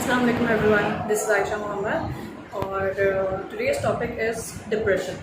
Assalamu alaikum everyone. This is Aisha Mohammed or today's topic is depression.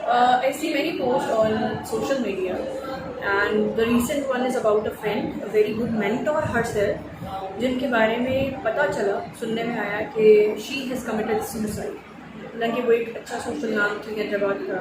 I see many posts on social media and the recent one is about a friend, a very good mentor herself, जिनके बारे में पता चला, सुनने में आया कि she has committed suicide. हालांकि वो एक अच्छा सोशल नाम था हैदराबाद का.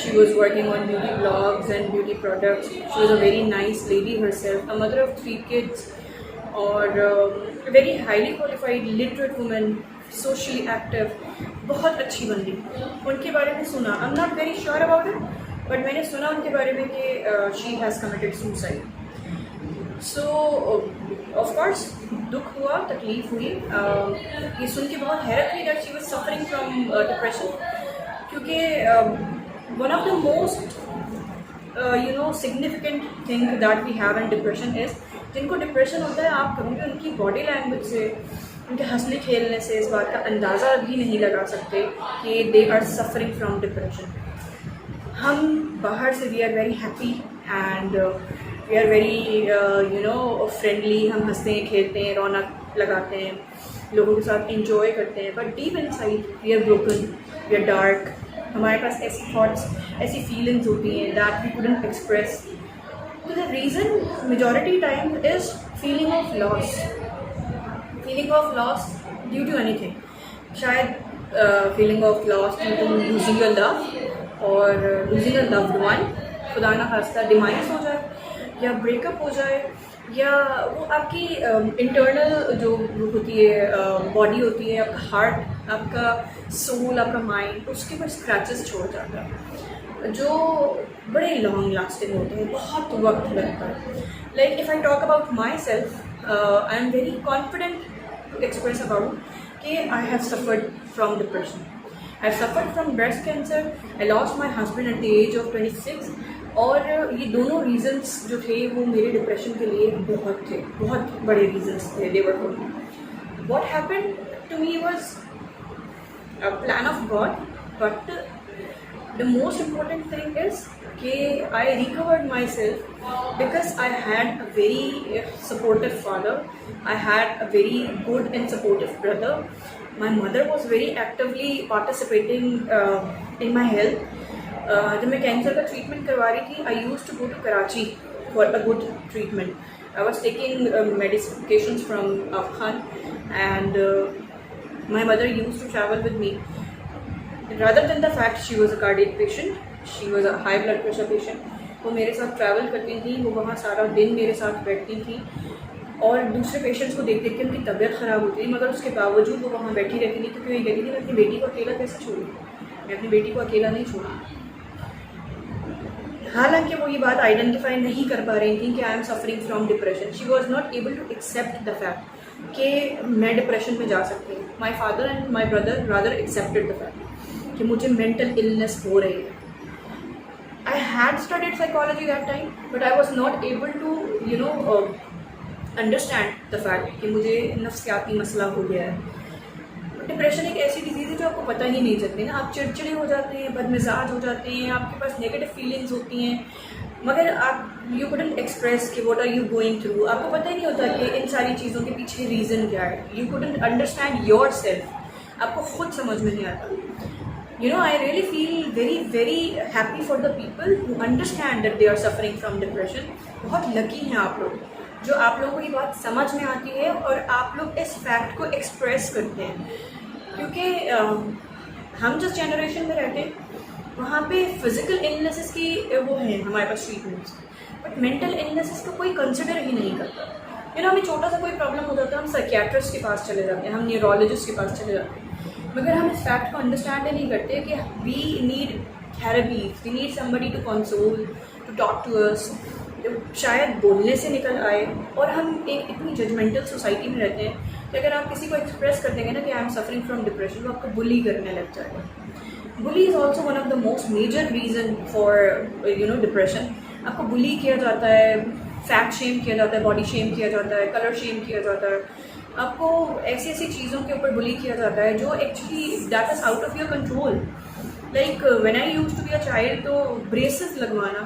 She was working on beauty blogs and beauty products. She was a very nice lady herself, a mother of 3 kids. और very highly qualified literate women, socially active, बहुत अच्छी बंदी. उनके बारे में सुना, I am not very sure about it, but मैंने सुना उनके बारे में कि she has committed suicide. So of course दुख हुआ, तकलीफ हुई. ये सुन के बहुत हैरत हुई that she was suffering from depression, क्योंकि one of the most significant thing that we have in depression is, जिनको डिप्रेशन होता है आप कभी भी उनकी बॉडी लैंग्वेज से, उनके हंसने खेलने से इस बात का अंदाज़ा भी नहीं लगा सकते कि they are suffering from depression. हम बाहर से we are very happy and we are very friendly. हम हंसते हैं, खेलते हैं, रौनक लगाते हैं, लोगों के साथ इंजॉय करते हैं, but deep inside we are broken, we are dark. हमारे पास ऐसी थॉट्स, ऐसी फीलिंग्स होती हैं that we couldn't express. So the reason majority time is feeling of loss due to anything. शायद feeling of loss due to losing your love और losing a loved one, खुदा ना खास्ता demise हो जाए या breakup हो जाए, या वो आपकी internal जो होती है body होती है, आपका heart, आपका soul, आपका mind, उसके पर scratches छोड़ जाता है जो बड़े लॉन्ग लास्टिंग होते हैं, बहुत वक्त लगता है. Like if I talk about myself, I am very confident to express about कि I have suffered from depression. I have suffered from breast cancer. I lost my husband at the age of 26. और ये दोनों regions जो थे वो मेरे depression के लिए बहुत बड़े रीजन्स थे. They were for me. What happened to me was a plan of God, but the most important thing is that I recovered myself because I had a very supportive father. I had a very good and supportive brother. My mother was very actively participating in my health. जब मैं cancer का treatment करवा रही थी, I used to go to Karachi for a good treatment. I was taking medications from Afghan and my mother used to travel with me. Rather than the fact she was a cardiac patient, she was a high blood pressure patient. वो मेरे साथ travel करती थी, वो वहाँ सारा दिन मेरे साथ बैठती थी और दूसरे पेशेंट्स को देख देख के उनकी तबीयत ख़राब होती थी, मगर उसके बावजूद वो वहाँ बैठी रहती थी. तो क्यों ये कहती थी मैं अपनी बेटी को अकेला कैसे छोड़ूँ, मैं अपनी बेटी को अकेला नहीं छोड़ा. हालांकि वो ये बात आइडेंटिफाई नहीं कर पा रही थी कि I am suffering from depression. She was not able to accept the fact कि मैं डिप्रेशन में जा सकती हूँ. My father and my brother rather accepted the fact कि मुझे मेंटल इलनेस हो रही है. I had studied psychology that time, but I was not able to understand the fact कि मुझे नफ्सियाती मसला हो गया है. डिप्रेशन एक ऐसी डिजीज़ है जो आपको पता ही नहीं चलती ना. आप चिड़चिड़े हो जाते हैं, बदमिजाज हो जाते हैं, आपके पास नेगेटिव फीलिंग्स होती हैं, मगर आप यू कुडंट एक्सप्रेस कि what are you going through. आपको पता ही नहीं होता कि इन सारी चीज़ों के पीछे रीज़न क्या है. You couldn't understand your self. आपको खुद समझ में नहीं आता. I really feel very happy for the people who understand that they are suffering from depression. बहुत लकी हैं आप लोग जो आप लोगों को ये बात समझ में आती है और आप लोग इस फैक्ट को एक्सप्रेस करते हैं, क्योंकि हम जिस जनरेशन में रहते हैं वहाँ पे फिजिकल इलनेसेस की वो हैं हमारे पास ट्रीटमेंट्स, बट मेंटल इलनेसेस को कोई कंसिडर ही नहीं करता. हमें छोटा सा कोई प्रॉब्लम हो जाता है, हम साइकियाट्रिस्ट के पास चले जाते हैं, हम न्यूरोलॉजिस्ट के पास चले जाते हैं, मगर हम इस फैक्ट को अंडरस्टैंड नहीं करते कि we need therapies, we need somebody to console, to talk to us. शायद बोलने से निकल आए. और हम एक इतनी जजमेंटल सोसाइटी में रहते हैं कि अगर आप किसी को एक्सप्रेस कर देंगे ना कि I am suffering from depression, वो आपको बुली करने लग जाएगा. Bully is also one of the most major reason for depression. आपको बुली किया जाता है, फैट शेम किया जाता है, बॉडी शेम किया जाता है, कलर शेम किया जाता है. आपको ऐसी ऐसी चीज़ों के ऊपर बुली किया जाता है जो actually that is out of your control. Like when I used to be a child, तो ब्रेसेस लगवाना,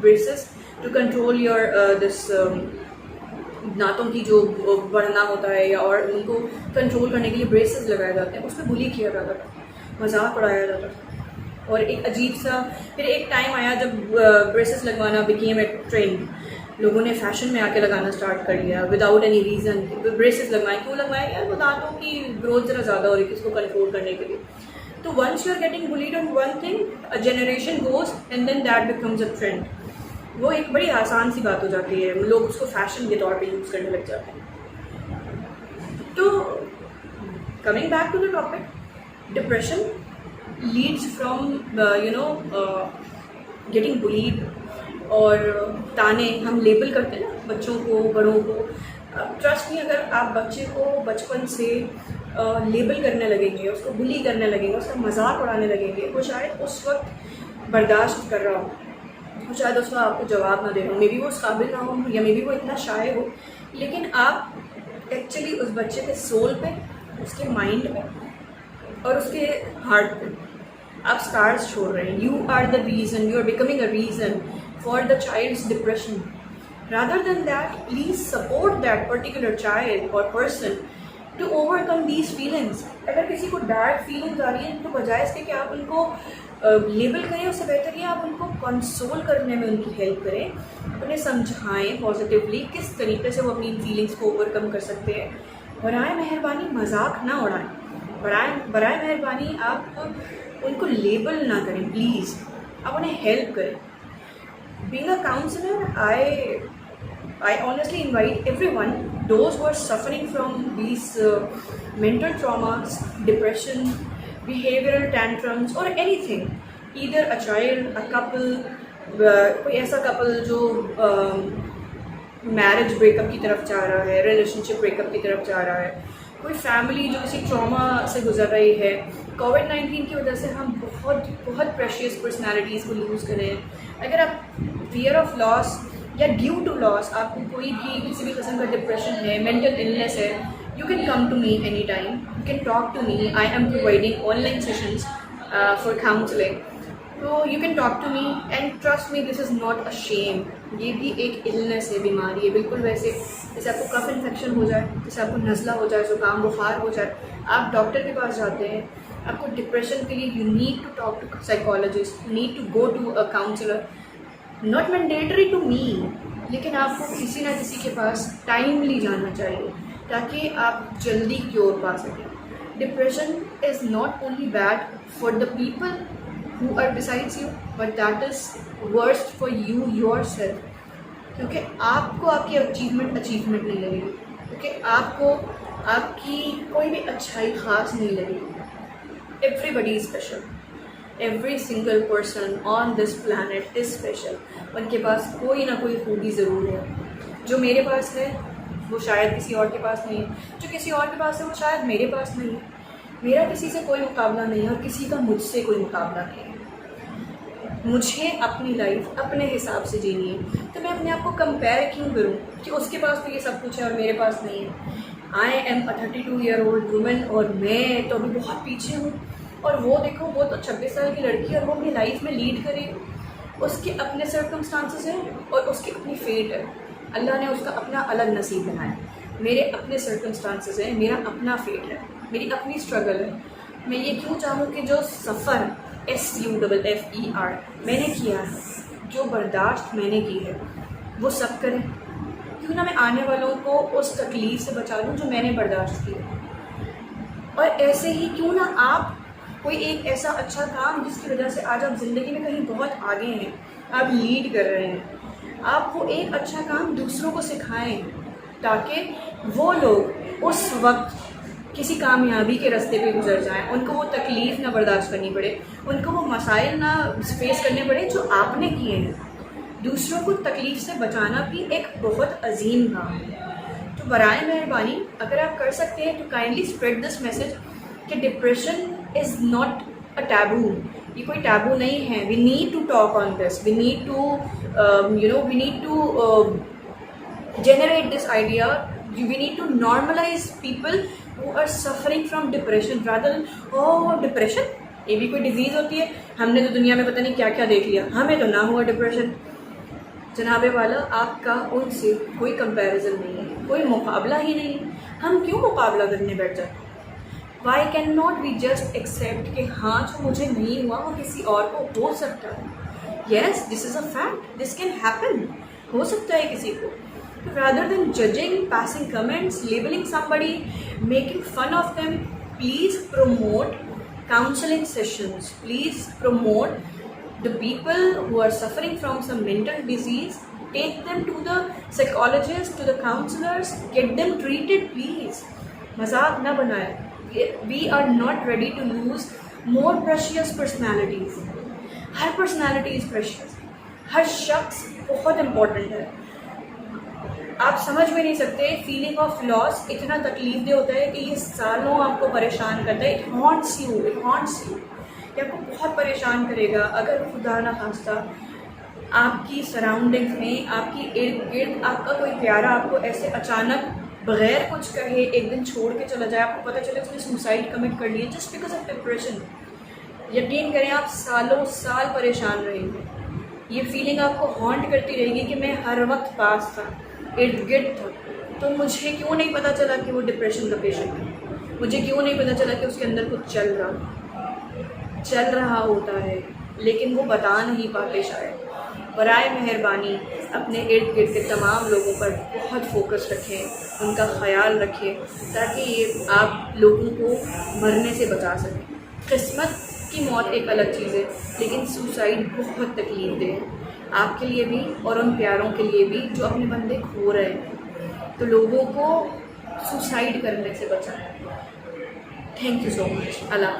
braces to control your this दांतों की जो बढ़ना होता है या और उनको कंट्रोल करने के लिए ब्रेसेस लगाए जाते हैं, उसमें बुली किया जाता था, मजाक उड़ाया जाता था। और एक अजीब सा फिर एक टाइम आया जब ब्रेसेस लगवाना बिकेम ए ट्रेंड, लोगों ने फैशन में आके लगाना स्टार्ट कर दिया विदाउट एनी रीज़न। ब्रेसेस लगवाएं, क्यों लगवाएं यार, वो दांतों की ग्रोथ ज़रा ज़्यादा हो रही थी, इसको कंट्रोल करने के लिए। तो once you are getting bullied on one thing, a generation goes and then that becomes a trend. वो एक बड़ी आसान सी बात हो जाती है, लोग उसको फैशन के तौर पे यूज़ करने लग जाते हैं। तो coming back to the topic, depression leads from getting bullied, और ताने हम लेबल करते हैं ना बच्चों को, बड़ों को। ट्रस्ट नहीं, अगर आप बच्चे को बचपन से लेबल करने लगेंगे, उसको बुली करने लगेंगे, उसका मजाक उड़ाने लगेंगे, वो शायद उस वक्त बर्दाश्त कर रहा हो, वो शायद उसका आपको जवाब ना दे रहा हो, मे बी वो उस काबिल ना हो या मे बी वो इतना शाय हो, लेकिन आप एक्चुअली उस बच्चे के सोल पे, उसके माइंड पे और उसके हार्ट पे आप स्टार्स छोड़ रहे हैं। You are the reason, you are becoming a reason for the child's depression. Rather than that, please support that particular child or person to overcome these feelings. अगर किसी को डार्क फीलिंग्स आ रही हैं तो बजाय इसके कि आप उनको लेबल करें, उससे बेहतर है आप उनको कंसोल करने में उनकी हेल्प करें, उन्हें समझाएं पॉजिटिवली किस तरीके से वो अपनी फीलिंग्स को ओवरकम कर सकते हैं। बराए मेहरबानी मजाक ना उड़ाएं, बराए मेहरबानी आप उनको लेबल ना करें, प्लीज़ आप उन्हें हेल्प करें। Being a counselor, I honestly invite everyone, those who are suffering from these mental traumas, depression, behavioral tantrums or anything, either a child, a couple, कोई ऐसा couple जो मैरिज ब्रेकअप की तरफ जा रहा है, रिलेशनशिप ब्रेकअप की तरफ जा रहा है, कोई फैमिली जो किसी ट्रॉमा से गुजर रही है। कोविड-19 की वजह से हम बहुत प्रेशियस पर्सनैलिटीज़ को लूज़ कर रहे हैं। अगर आप फियर ऑफ लॉस या ड्यू टू लॉस आपको कोई भी किसी भी किस्म का डिप्रेशन है, मेंटल इलनेस है, you can come to me any time, you can talk to me. I am providing online sessions for counselling, तो you can talk to me and trust me, this is not a shame. ये भी एक illness है, बीमारी है, बिल्कुल वैसे जैसे आपको कफ इन्फेक्शन हो जाए, जैसे आपको नज़ला हो जाए, ज़ुकाम बुखार हो जाए, आप डॉक्टर के पास जाते हैं। आपको डिप्रेशन के लिए you need to talk to psychologist, you need to go to a counsellor, not mandatory to me, लेकिन आपको किसी ना किसी के पास टाइमली जाना चाहिए ताकि आप जल्दी क्योर पा सकें। Depression is not only bad for the people who are besides you, but that is worst for you yourself, क्योंकि आपको आपकी अचीवमेंट नहीं लगेगी, क्योंकि आपको आपकी कोई भी अच्छाई ख़ास नहीं लगेगी। Everybody is special, every single person on this planet is special. उनके पास कोई ना कोई खूबी ज़रूर है, जो मेरे पास है वो शायद किसी और के पास नहीं है, जो किसी और के पास है वो शायद मेरे पास नहीं है। मेरा किसी से कोई मुकाबला नहीं है और किसी का मुझसे कोई मुकाबला नहीं है। मुझे अपनी लाइफ अपने हिसाब से जीनी है, तो मैं अपने आप को कंपेयर क्यों करूं कि उसके पास तो ये सब कुछ है और मेरे पास नहीं है। I am a 32-year-old woman और मैं तो अभी बहुत पीछे हूँ, और वो देखो वो तो 26 साल की लड़की है और वो अपनी लाइफ में लीड करे। उसके अपने सर्कमस्टांसेस हैं और उसकी अपनी फेट है, अल्लाह ने उसका अपना अलग नसीब बनाया। मेरे अपने सर्कमस्टांसेस हैं, मेरा अपना फेट है, मेरी अपनी स्ट्रगल है। मैं ये क्यों चाहूँ कि जो सफ़र SUFFER मैंने किया है, जो बर्दाश्त मैंने की है, वो सब करें। क्यों ना मैं आने वालों को उस तकलीफ़ से बचा लूँ जो मैंने बर्दाश्त की है। और ऐसे ही क्यों ना आप कोई एक ऐसा अच्छा काम जिसकी वजह से आज आप ज़िंदगी में कहीं बहुत आगे हैं, आप लीड कर रहे हैं, आप वो एक अच्छा काम दूसरों को सिखाएं ताकि वो लोग उस वक्त किसी कामयाबी के रास्ते पे गुजर जाएं, उनको वो तकलीफ़ ना बर्दाश्त करनी पड़े, उनको वो मसाइल ना फेस करने पड़े जो आपने किए हैं। दूसरों को तकलीफ़ से बचाना भी एक बहुत अजीम काम है। तो बराए मेहरबानी अगर आप कर सकते हैं तो काइंडली स्प्रेड दिस मैसेज कि depression is not a taboo. ये कोई टैबू नहीं है। We need to talk on this, we need to generate this idea, we need to normalize people who are suffering from depression rather than depression ये भी कोई disease होती है, हमने तो दुनिया में पता नहीं क्या क्या देख लिया, हमें तो ना हुआ डिप्रेशन। जनाबे वाला आपका उनसे कोई कंपैरिजन नहीं है। कोई मुकाबला ही नहीं, हम क्यों मुकाबला करने बैठ जाते हैं? Why can not we just accept कि हाँ जो मुझे नहीं हुआ वो किसी और को हो सकता है. Yes, this is a fact, this can happen, हो सकता है किसी को. Rather than judging, passing comments, labeling somebody, making fun of them, please promote counseling sessions. Please promote the people who are suffering from some mental disease. Take them to the psychologists, to the counselors, get them treated, please. मजाक ना बनाए. We are not ready to lose more precious personalities. Her personality is precious. हर शख्स बहुत important है. आप समझ में नहीं सकते, फीलिंग ऑफ लॉस इतना तकलीफ दे होता है कि ये सालों आपको परेशान करता है. इट हॉन्ट्स यू, ये आपको बहुत परेशान करेगा. अगर खुदा ना खास्ता आपकी सराउंडिंग्स में, आपकी इर्द गिर्द आपका कोई प्यारा आपको ऐसे अचानक बगैर कुछ कहे एक दिन छोड़ के चला जाए, आपको पता चले उसने सुसाइड कमिट कर लिया जस्ट बिकॉज ऑफ डिप्रेशन, यकीन करें आप सालों साल परेशान रहेंगे. ये फीलिंग आपको हॉन्ट करती रहेगी कि मैं हर वक्त पास था, इर्द गिर्द था, तो मुझे क्यों नहीं पता चला कि वो डिप्रेशन का पेशेंट है, मुझे क्यों नहीं पता चला कि उसके अंदर कुछ चल रहा होता है, लेकिन वो बता नहीं पाते शायद. बराए मेहरबानी अपने इर्द गिर्द के तमाम लोगों पर बहुत फोकस रखें, उनका ख्याल रखें, ताकि ये आप लोगों को मरने से बचा सकें. किस्मत की मौत एक अलग चीज़ है, लेकिन सुसाइड बहुत तकलीफ दे आपके लिए भी और उन प्यारों के लिए भी जो अपने बंदे खो रहे हैं. तो लोगों को सुसाइड करने से बचाएं. Thank you so much. Allah.